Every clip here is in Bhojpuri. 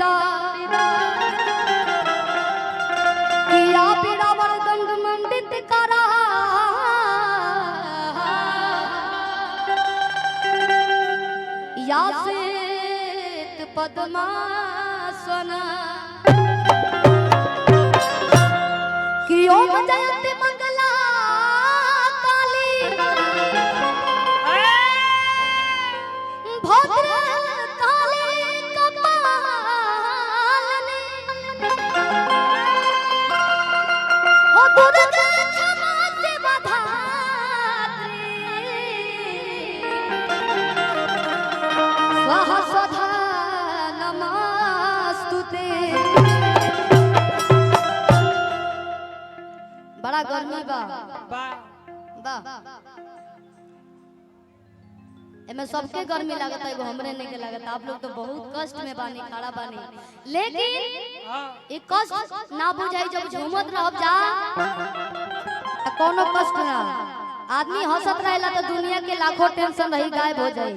दा किया पीड़ावर दंड मंडित करा या श्वेत पद्मासना कियो जयंती मंगला काली भद्र काली कपालिनी हो दुर्गा क्षमा शिवा धात्री स्वाहा स्वधा नमस्तुते। बड़ा गर्मी बा एमे सबके गर्मी लागत है, हमरे नहीं के लागत। आप लोग तो बहुत कष्ट में बानी, खड़ा बानी, लेकिन एक कष्ट ना बुझाई जब झूमत रहब जा कोनो कष्ट ना। आदमी हंसत रहेला तो दुनिया के लाखों टेंशन रही गायब हो जाई,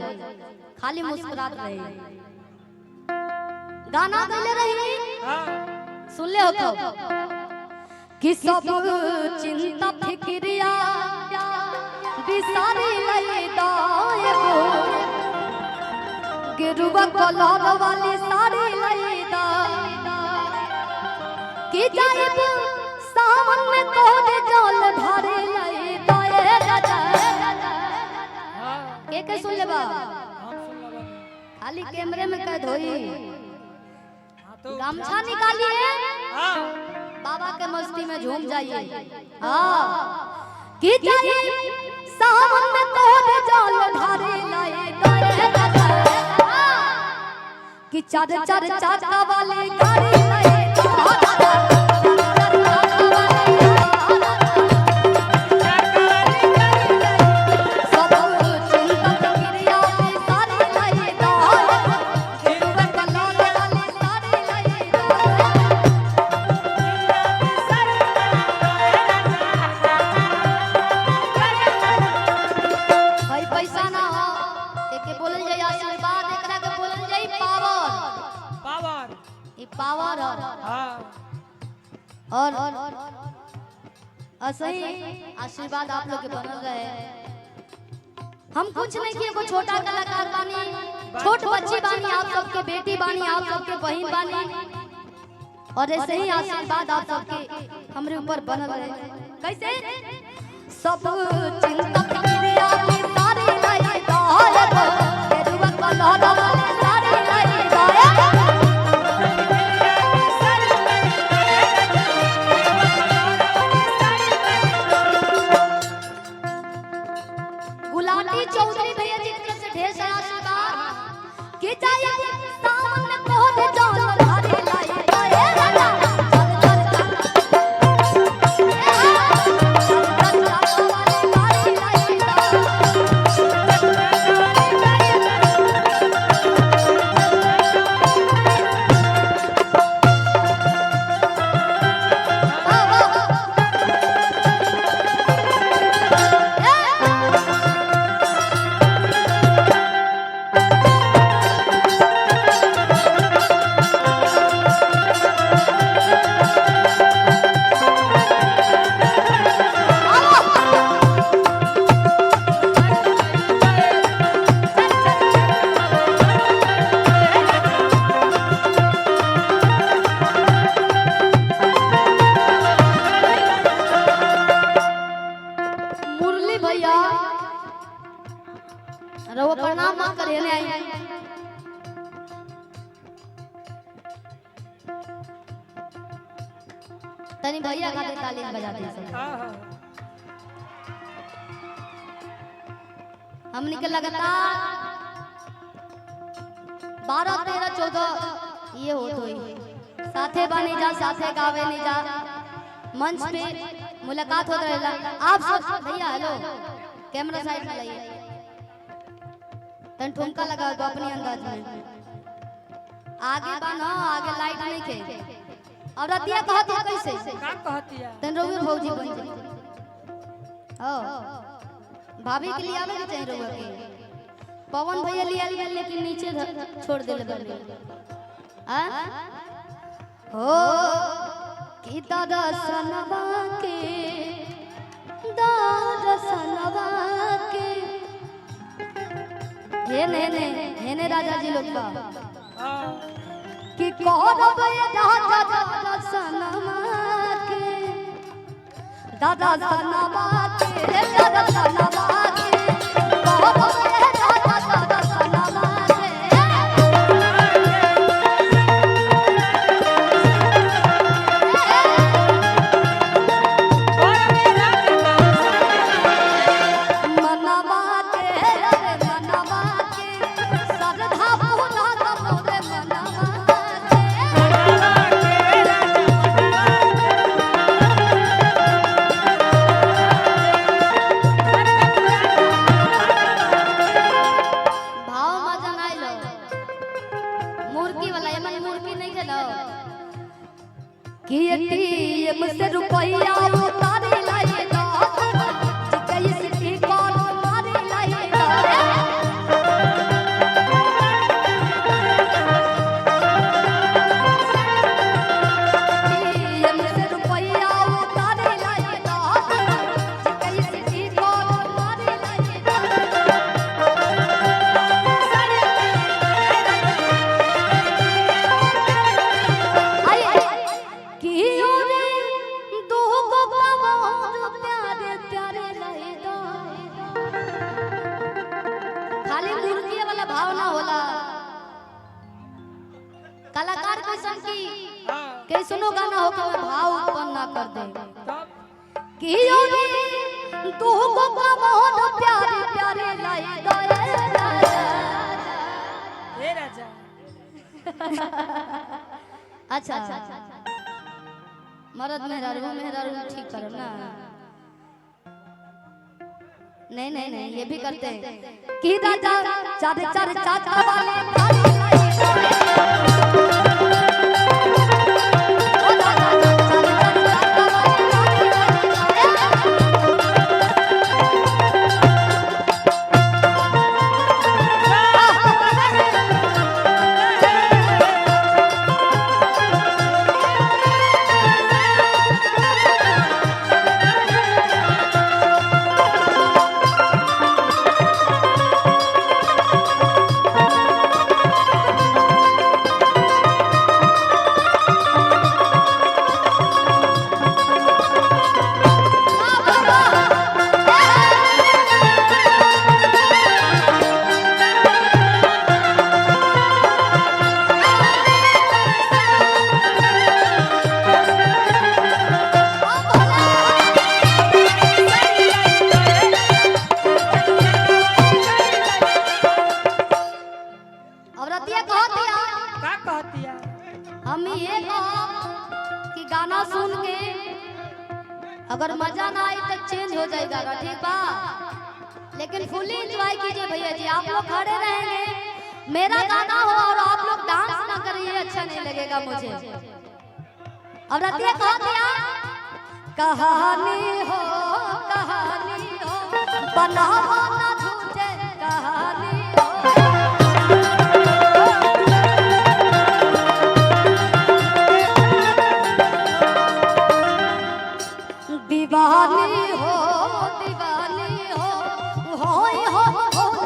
खाली मुस्कुरात रही। गाना गले रही सुन ले हो तो कि सब चिंता फिक्रिया बिसारी लई दाएगो गिरुआ कलर वाली साड़ी लई दा कि जाइब सावन में तोरे जल ढारे लई दाए राजा। के सुन ले बा खाली कैमरे में कैद होई। गमछा निकालिए बाबा के मस्ती में झूम जाइए। हाँ कि जाइए सावन में तोरे जल ढारे लाए कि चार चार चाका वाले गाड़ी लाए पावर और सही आशीर्वाद आप लोग के बनल रहे। हम कुछ नहीं किए, वो छोटा कलाकार बानी, छोट बच्ची बानी, आप सबके बेटी बानी, आप सबके बहन बानी, और ऐसे ही आशीर्वाद आप सबके हमरे ऊपर बनल रहे। कैसे सब चिंता फिक्रिया की सारी लाई दाए केरुआ कलर वाली सारी लाई दाए चौधरी भैया जी की तरफ से ढेर सारा आशीर्वाद कि जाइए सावन में तोरे जल ढारे लाई दाए राजा। रहो प्रणाम ना करे ने आई तनी भैया का दे ताली बजाते सब। हमनी के लगातार 12 13 14 ये होत होई साथे बानी जा, साथे गावे नहीं जा, मंच पे मुलाकात होत रहेला। आप सब भैया हेलो कैमरा साइड में लाइए, तन ठुमका लगा दो अपनी अंदाज में। आगे बनो, आगे लाइट नहीं खे। और रतिया कहत है कैसे का कहतिया तन रोवी भौजी बन जा। ओ भाभी के लिए आवे के चाहिए रोवा के। पवन भैया लिया लेकिन नीचे छोड़ देले बने। हो कि दर्शनवा के दर्शनवा के हेने राजा जी लोग का कि करब राजा दर्शनवा के दर्शनवा के दर्शनवा के करब राजा दर्शनवा से रुपया उतारे लाए जिसकी कौन मारे लाए से रुपया उतारे लाए जिसकी कौन मारे लाए भावना होला कलाकार कैसन की सुनो गाना हो के भाव उत्पन्न ना कर दे कि योरी तू को मोहन प्यारे प्यारे लाई ए राजा अच्छा मर्द मेहरारू ठीक करो ना नहीं ये भी करते हैं कि राजा चार चार चाचा वाले हम ये कि गाना सुन के अगर मजा ना आए तो चेंज हो जाएगा ठीक बा लेकिन फुल्ली एंजॉय कीजिए भैया जी आप लोग खड़े रहेंगे मेरा गाना हो और आप लोग डांस ना करिए अच्छा नहीं लगेगा मुझे और रतिया कह दिया कहानी हो बनाओ ना झूठे कहानी हो दीवानी हो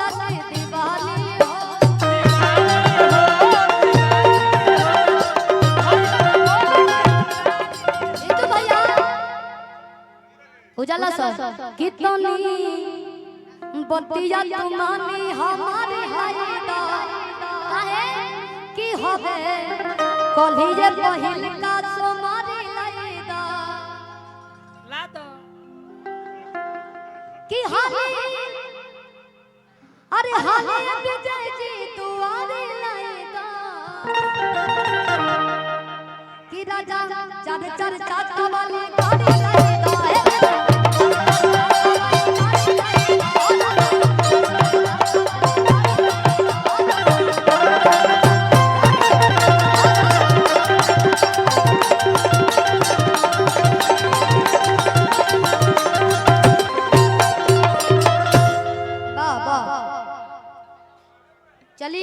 लगे दीवानी हो तो भैया उजाला सर कितनी बतिया तुम्हारी हमारे हाईदा काहे कि होवे कलिए पहिल का सोमारी लाईदा ला दो कि हाले अरे हाले विजय जी दुआरे लाईदा कि राजा चार चार चाचा वाली गाड़ी लाईदा चली